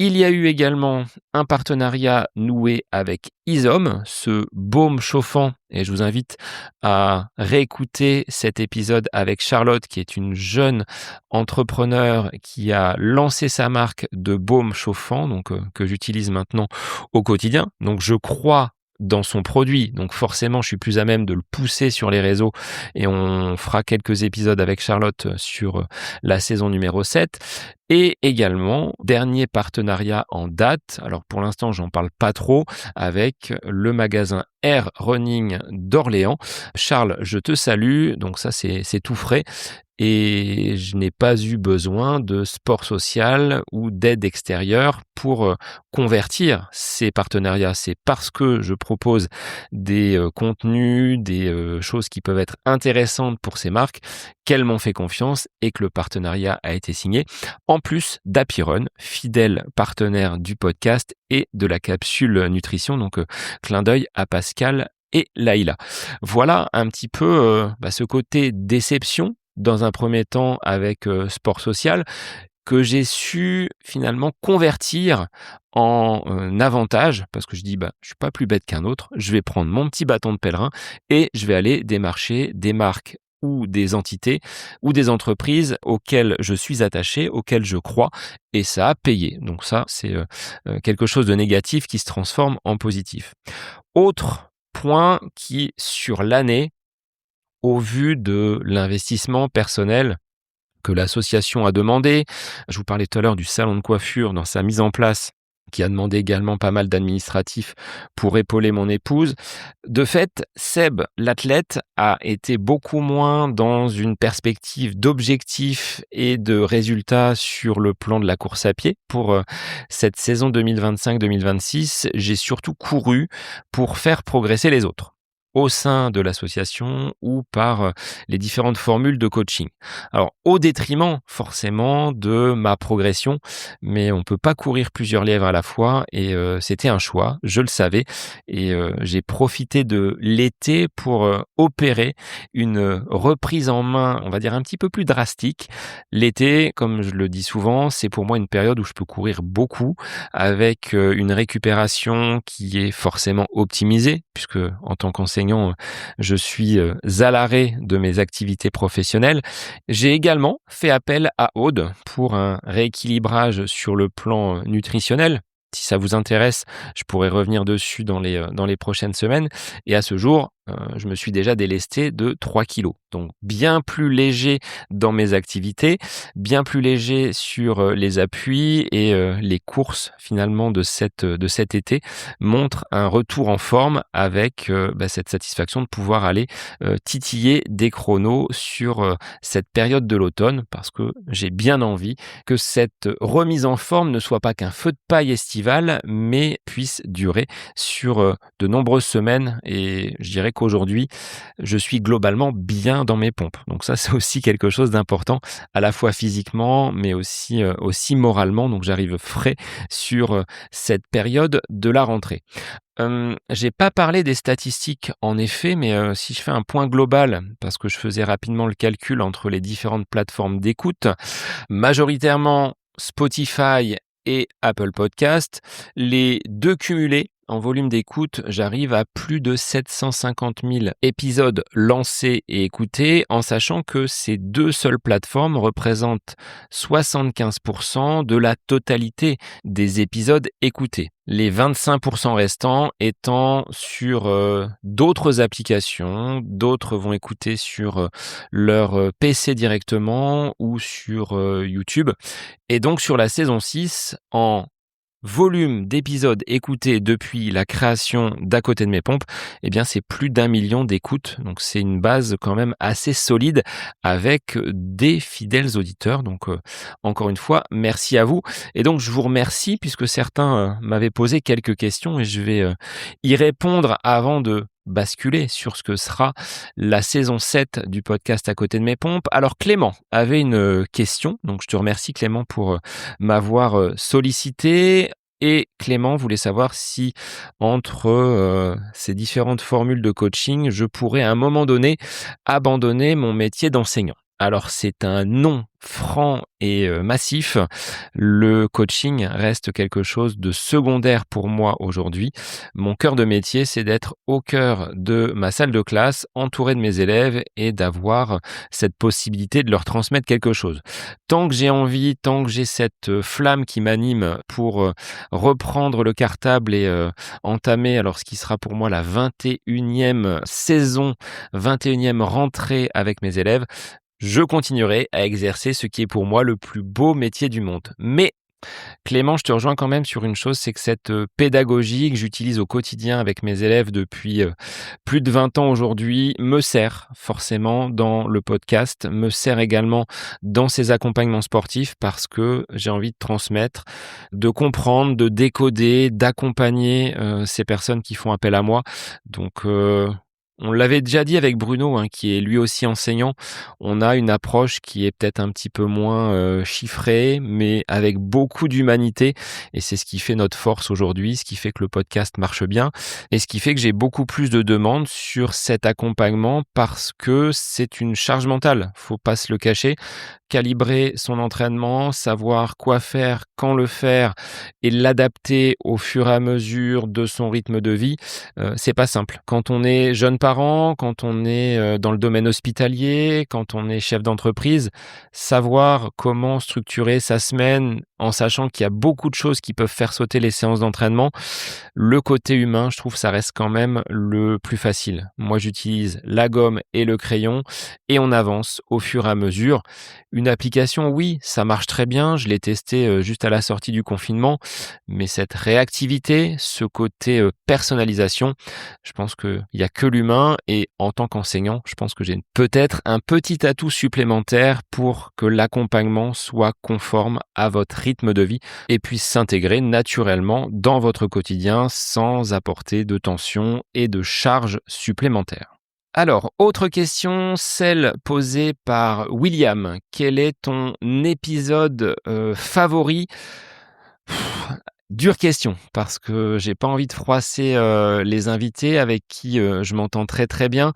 Il y a eu également un partenariat noué avec Isom, ce baume chauffant, et je vous invite à réécouter cet épisode avec Charlotte, qui est une jeune entrepreneur qui a lancé sa marque de baume chauffant, donc que j'utilise maintenant au quotidien. Donc je crois dans son produit. Donc forcément, je suis plus à même de le pousser sur les réseaux et on fera quelques épisodes avec Charlotte sur la saison numéro 7. Et également, dernier partenariat en date, alors pour l'instant j'en parle pas trop, avec le magasin Air Running d'Orléans. Charles, je te salue, donc ça c'est tout frais. Et je n'ai pas eu besoin de sport social ou d'aide extérieure pour convertir ces partenariats. C'est parce que je propose des contenus, des choses qui peuvent être intéressantes pour ces marques qu'elles m'ont fait confiance et que le partenariat a été signé. En plus d'Happy Run, fidèle partenaire du podcast et de la capsule nutrition. Donc clin d'œil à Pascal et Laïla. Voilà un petit peu ce côté déception dans un premier temps avec sport social, que j'ai su finalement convertir en avantage, parce que je dis je suis pas plus bête qu'un autre, je vais prendre mon petit bâton de pèlerin et je vais aller démarcher des marques ou des entités ou des entreprises auxquelles je suis attaché, auxquelles je crois, et ça a payé. Donc ça, c'est quelque chose de négatif qui se transforme en positif. Autre point qui, sur l'année, au vu de l'investissement personnel que l'association a demandé, je vous parlais tout à l'heure du salon de coiffure dans sa mise en place, qui a demandé également pas mal d'administratifs pour épauler mon épouse. De fait, Seb, l'athlète, a été beaucoup moins dans une perspective d'objectifs et de résultats sur le plan de la course à pied. Pour cette saison 2025-2026, j'ai surtout couru pour faire progresser les autres au sein de l'association ou par les différentes formules de coaching. Alors, au détriment forcément de ma progression, mais on peut pas courir plusieurs lièvres à la fois et c'était un choix, je le savais et j'ai profité de l'été pour opérer une reprise en main, on va dire un petit peu plus drastique. L'été, comme je le dis souvent, c'est pour moi une période où je peux courir beaucoup avec une récupération qui est forcément optimisée puisque en tant qu'enseignant, je suis à l'arrêt de mes activités professionnelles. J'ai également fait appel à Aude pour un rééquilibrage sur le plan nutritionnel. Si ça vous intéresse, je pourrais revenir dessus dans les prochaines semaines. Et à ce jour, je me suis déjà délesté de 3 kilos. Donc bien plus léger dans mes activités, bien plus léger sur les appuis et les courses finalement de cet été montrent un retour en forme avec cette satisfaction de pouvoir aller titiller des chronos sur cette période de l'automne parce que j'ai bien envie que cette remise en forme ne soit pas qu'un feu de paille estival mais puisse durer sur de nombreuses semaines et je dirais qu'aujourd'hui, je suis globalement bien dans mes pompes. Donc ça, c'est aussi quelque chose d'important, à la fois physiquement, mais aussi moralement. Donc j'arrive frais sur cette période de la rentrée. J'ai pas parlé des statistiques en effet, mais si je fais un point global, parce que je faisais rapidement le calcul entre les différentes plateformes d'écoute, majoritairement Spotify et Apple Podcast, les deux cumulés en volume d'écoute, j'arrive à plus de 750 000 épisodes lancés et écoutés, en sachant que ces deux seules plateformes représentent 75% de la totalité des épisodes écoutés. Les 25% restants étant sur d'autres applications, d'autres vont écouter sur leur PC directement ou sur YouTube. Et donc sur la saison 6, en volume d'épisodes écoutés depuis la création d'À côté de mes pompes, eh bien c'est plus d'1 million d'écoutes. Donc c'est une base quand même assez solide avec des fidèles auditeurs. Donc encore une fois, merci à vous. Et donc je vous remercie puisque certains m'avaient posé quelques questions et je vais y répondre avant de basculer sur ce que sera la saison 7 du podcast À côté de mes pompes. Alors Clément avait une question, donc je te remercie Clément pour m'avoir sollicité. Et Clément voulait savoir si entre ces différentes formules de coaching, je pourrais à un moment donné abandonner mon métier d'enseignant. Alors c'est un non franc et massif. Le coaching reste quelque chose de secondaire pour moi aujourd'hui. Mon cœur de métier, c'est d'être au cœur de ma salle de classe, entouré de mes élèves et d'avoir cette possibilité de leur transmettre quelque chose. Tant que j'ai envie, tant que j'ai cette, flamme qui m'anime pour, reprendre le cartable et entamer alors ce qui sera pour moi la 21e saison, 21e rentrée avec mes élèves, je continuerai à exercer ce qui est pour moi le plus beau métier du monde. Mais Clément, je te rejoins quand même sur une chose, c'est que cette pédagogie que j'utilise au quotidien avec mes élèves depuis plus de 20 ans aujourd'hui me sert forcément dans le podcast, me sert également dans ces accompagnements sportifs parce que j'ai envie de transmettre, de comprendre, de décoder, d'accompagner ces personnes qui font appel à moi. Donc on l'avait déjà dit avec Bruno, hein, qui est lui aussi enseignant. On a une approche qui est peut-être un petit peu moins chiffrée, mais avec beaucoup d'humanité. Et c'est ce qui fait notre force aujourd'hui, ce qui fait que le podcast marche bien, et ce qui fait que j'ai beaucoup plus de demandes sur cet accompagnement parce que c'est une charge mentale. Faut pas se le cacher. Calibrer son entraînement, savoir quoi faire, quand le faire et l'adapter au fur et à mesure de son rythme de vie, c'est pas simple. Quand on est jeune parent, quand on est, dans le domaine hospitalier, quand on est chef d'entreprise, savoir comment structurer sa semaine en sachant qu'il y a beaucoup de choses qui peuvent faire sauter les séances d'entraînement, le côté humain, je trouve ça reste quand même le plus facile. Moi, j'utilise la gomme et le crayon et on avance au fur et à mesure. Une application, oui, ça marche très bien. Je l'ai testé juste à la sortie du confinement, mais cette réactivité, ce côté personnalisation, je pense qu'il n'y a que l'humain et en tant qu'enseignant, je pense que j'ai peut-être un petit atout supplémentaire pour que l'accompagnement soit conforme à votre rythme de vie et puisse s'intégrer naturellement dans votre quotidien sans apporter de tension et de charges supplémentaires. Alors, autre question, celle posée par William. Quel est ton épisode favori? Dure question, parce que j'ai pas envie de froisser les invités avec qui je m'entends très très bien.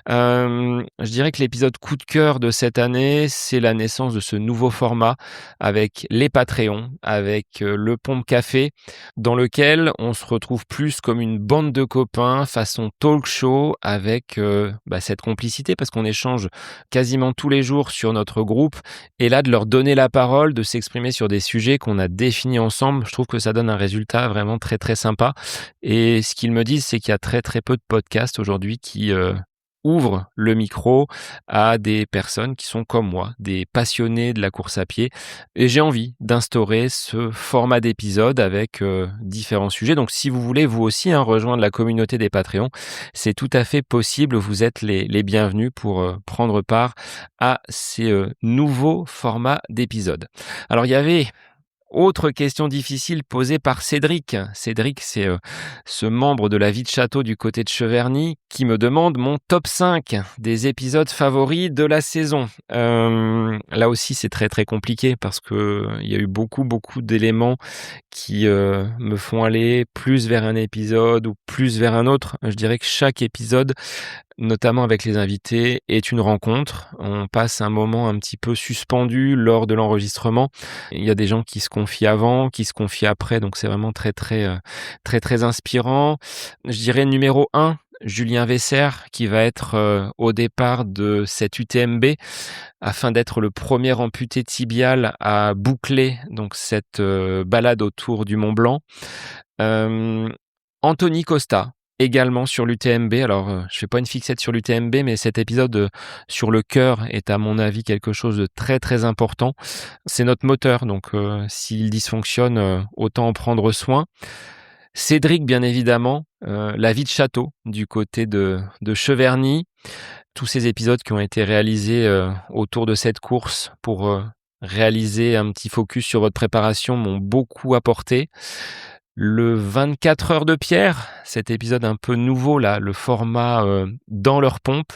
Je dirais que l'épisode coup de cœur de cette année, c'est la naissance de ce nouveau format avec les Patreons, avec le Pompe Café, dans lequel on se retrouve plus comme une bande de copains façon talk show avec cette complicité parce qu'on échange quasiment tous les jours sur notre groupe et là de leur donner la parole, de s'exprimer sur des sujets qu'on a définis ensemble, je trouve que ça donne un résultat vraiment très très sympa. Et ce qu'ils me disent, c'est qu'il y a très très peu de podcasts aujourd'hui qui ouvrent le micro à des personnes qui sont comme moi, des passionnés de la course à pied. Et j'ai envie d'instaurer ce format d'épisode avec différents sujets. Donc si vous voulez vous aussi rejoindre la communauté des Patreons, c'est tout à fait possible. Vous êtes les bienvenus pour prendre part à ces nouveaux formats d'épisodes. Alors il y avait autre question difficile posée par Cédric. Cédric, c'est ce membre de la vie de château du côté de Cheverny qui me demande mon top 5 des épisodes favoris de la saison. Là aussi, c'est très très compliqué parce que il y a eu beaucoup d'éléments qui me font aller plus vers un épisode ou plus vers un autre. Je dirais que chaque épisode, notamment avec les invités, est une rencontre. On passe un moment un petit peu suspendu lors de l'enregistrement. Il y a des gens qui se confient avant, qui se confient après, donc c'est vraiment très inspirant. Je dirais numéro 1, Julien Vesser, qui va être au départ de cette UTMB, afin d'être le premier amputé tibial à boucler donc cette balade autour du Mont Blanc. Anthony Costa, également sur l'UTMB. Alors, je fais pas une fixette sur l'UTMB, mais cet épisode sur le cœur est à mon avis quelque chose de très très important. C'est notre moteur, donc s'il dysfonctionne, autant en prendre soin. Cédric, bien évidemment, la vie de château du côté de Cheverny. Tous ces épisodes qui ont été réalisés autour de cette course pour réaliser un petit focus sur votre préparation m'ont beaucoup apporté. Le 24 heures de Pierre, cet épisode un peu nouveau là, le format dans leur pompe,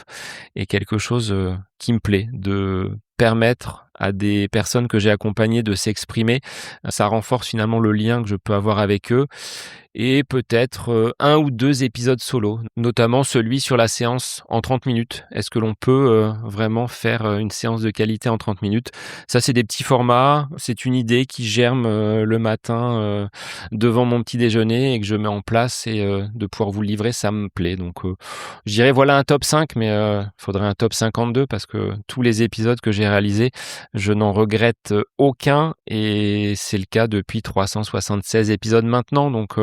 est quelque chose qui me plaît, de permettre à des personnes que j'ai accompagnées de s'exprimer. Ça renforce finalement le lien que je peux avoir avec eux et peut-être, 1 ou 2 épisodes solo, notamment celui sur la séance en 30 minutes. Est-ce que l'on peut, vraiment faire, une séance de qualité en 30 minutes? Ça, c'est des petits formats, c'est une idée qui germe, le matin, devant mon petit déjeuner et que je mets en place et de pouvoir vous le livrer, ça me plaît donc je dirais voilà un top 5 mais il faudrait un top 52 parce que tous les épisodes que j'ai réalisés, je n'en regrette aucun et c'est le cas depuis 376 épisodes maintenant donc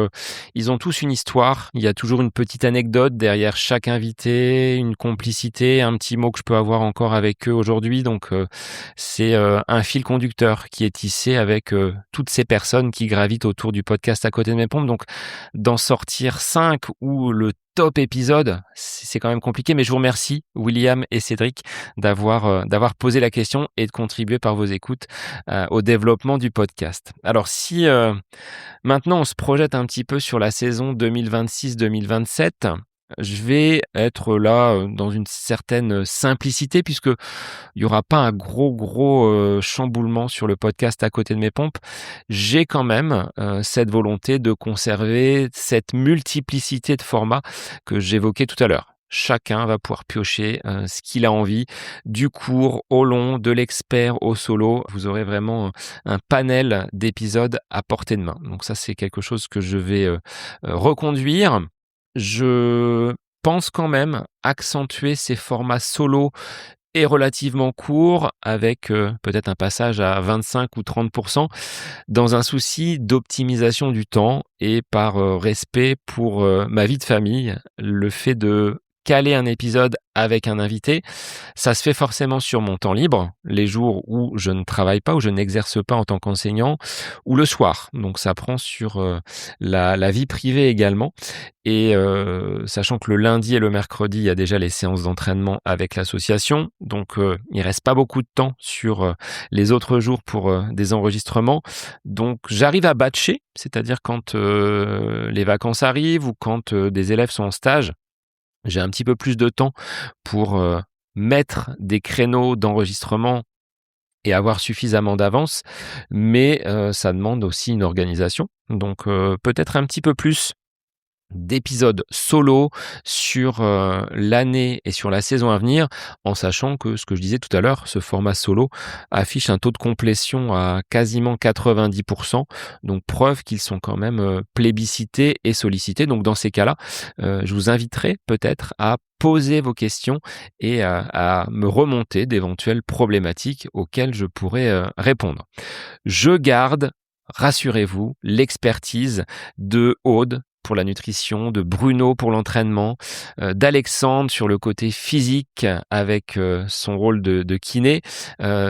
ils ont tous une histoire. Il y a toujours une petite anecdote derrière chaque invité, une complicité, un petit mot que je peux avoir encore avec eux aujourd'hui. Donc, c'est un fil conducteur qui est tissé avec toutes ces personnes qui gravitent autour du podcast À côté de mes pompes. Donc, d'en sortir 5 ou le top épisode, c'est quand même compliqué. Mais je vous remercie, William et Cédric, d'avoir posé la question et de contribuer par vos écoutes au développement du podcast. Alors, si maintenant, on se projette un petit peu sur la saison 2026-2027. Je vais être là, dans une certaine simplicité puisque il y aura pas un gros, chamboulement sur le podcast À côté de mes pompes. J'ai quand même, cette volonté de conserver cette multiplicité de formats que j'évoquais tout à l'heure. Chacun va pouvoir piocher, ce qu'il a envie, du court au long, de l'expert au solo. Vous aurez vraiment, un panel d'épisodes à portée de main. Donc ça, c'est quelque chose que je vais, reconduire. Je pense quand même accentuer ces formats solo et relativement courts avec, peut-être un passage à 25 ou 30 dans un souci d'optimisation du temps et par, respect pour, ma vie de famille. Le fait de caler un épisode avec un invité, ça se fait forcément sur mon temps libre, les jours où je ne travaille pas, où je n'exerce pas en tant qu'enseignant, ou le soir. Donc ça prend sur, la vie privée également et sachant que le lundi et le mercredi, il y a déjà les séances d'entraînement avec l'association, donc il reste pas beaucoup de temps sur, les autres jours pour, des enregistrements. Donc j'arrive à batcher, c'est-à-dire quand, les vacances arrivent ou quand, des élèves sont en stage, j'ai un petit peu plus de temps pour, mettre des créneaux d'enregistrement et avoir suffisamment d'avance, mais ça demande aussi une organisation. Donc peut-être un petit peu plus d'épisodes solo sur, l'année et sur la saison à venir, en sachant que, ce que je disais tout à l'heure, ce format solo affiche un taux de complétion à quasiment 90 donc preuve qu'ils sont quand même, plébiscités et sollicités. Donc dans ces cas-là, je vous inviterai peut-être à poser vos questions et à me remonter d'éventuelles problématiques auxquelles je pourrais, répondre. Je garde, rassurez-vous, l'expertise de Aude pour la nutrition, de Bruno pour l'entraînement, d'Alexandre sur le côté physique avec, son rôle de kiné,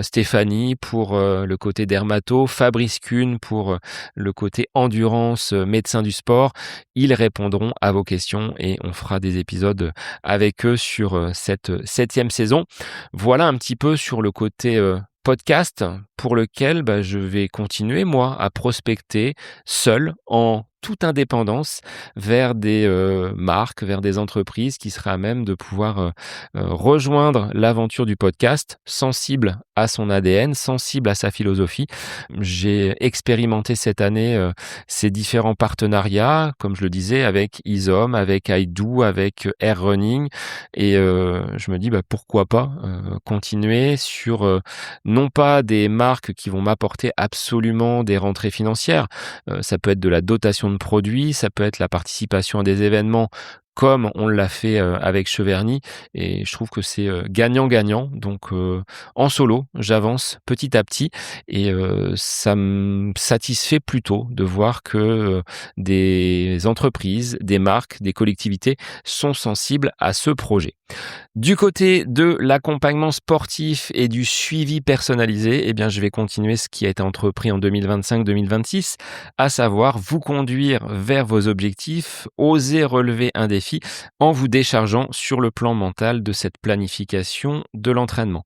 Stéphanie pour, le côté dermato, Fabrice Kuhn pour, le côté endurance, médecin du sport. Ils répondront à vos questions et on fera des épisodes avec eux sur, cette, 7e saison. Voilà un petit peu sur le côté, podcast pour lequel, je vais continuer moi à prospecter seul en toute indépendance vers des, marques, vers des entreprises qui seraient à même de pouvoir, rejoindre l'aventure du podcast, sensible à son ADN, sensible à sa philosophie. J'ai expérimenté cette année, ces différents partenariats, comme je le disais, avec Isom, avec iDo, avec Air Running et je me dis, pourquoi pas, continuer sur, non pas des marques qui vont m'apporter absolument des rentrées financières, ça peut être de la dotation de produits, ça peut être la participation à des événements comme on l'a fait, avec Cheverny et je trouve que c'est, gagnant-gagnant donc en solo, j'avance petit à petit et ça me satisfait plutôt de voir que, des entreprises, des marques, des collectivités sont sensibles à ce projet. Du côté de l'accompagnement sportif et du suivi personnalisé, je vais continuer ce qui a été entrepris en 2025-2026, à savoir vous conduire vers vos objectifs, oser relever un défi en vous déchargeant sur le plan mental de cette planification de l'entraînement.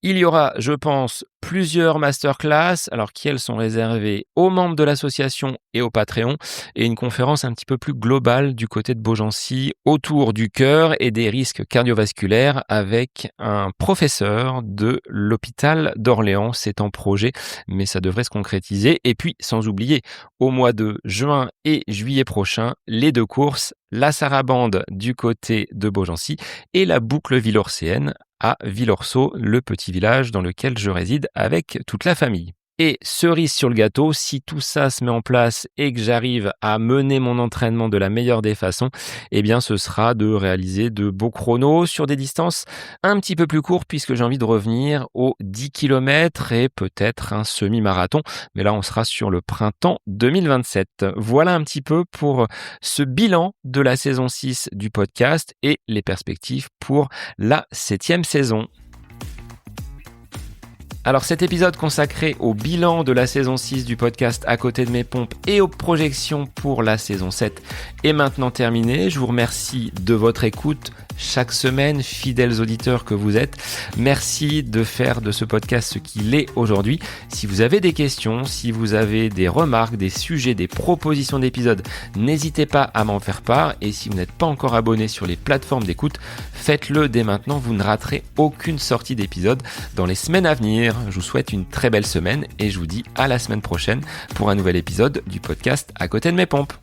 Il y aura, je pense, plusieurs masterclass, alors qui elles sont réservées aux membres de l'association et au Patreon, et une conférence un petit peu plus globale du côté de Beaugency autour du cœur et des risques cardiovasculaires avec un professeur de l'hôpital d'Orléans. C'est en projet, mais ça devrait se concrétiser. Et puis, sans oublier, au mois de juin et juillet prochain, les 2 courses, la sarabande du côté de Beaugency et la boucle villorcéenne à Villorceau, le petit village dans lequel je réside avec toute la famille. Et cerise sur le gâteau, si tout ça se met en place et que j'arrive à mener mon entraînement de la meilleure des façons, eh bien ce sera de réaliser de beaux chronos sur des distances un petit peu plus courtes puisque j'ai envie de revenir aux 10 km et peut-être un semi-marathon. Mais là, on sera sur le printemps 2027. Voilà un petit peu pour ce bilan de la saison 6 du podcast et les perspectives pour la 7e saison. Alors cet épisode consacré au bilan de la saison 6 du podcast À côté de mes pompes et aux projections pour la saison 7 est maintenant terminé. Je vous remercie de votre écoute chaque semaine, fidèles auditeurs que vous êtes. Merci de faire de ce podcast ce qu'il est aujourd'hui. Si vous avez des questions, si vous avez des remarques, des sujets, des propositions d'épisodes, n'hésitez pas à m'en faire part. Et si vous n'êtes pas encore abonné sur les plateformes d'écoute, faites-le dès maintenant. Vous ne raterez aucune sortie d'épisode dans les semaines à venir. Je vous souhaite une très belle semaine et je vous dis à la semaine prochaine pour un nouvel épisode du podcast À côté de mes pompes.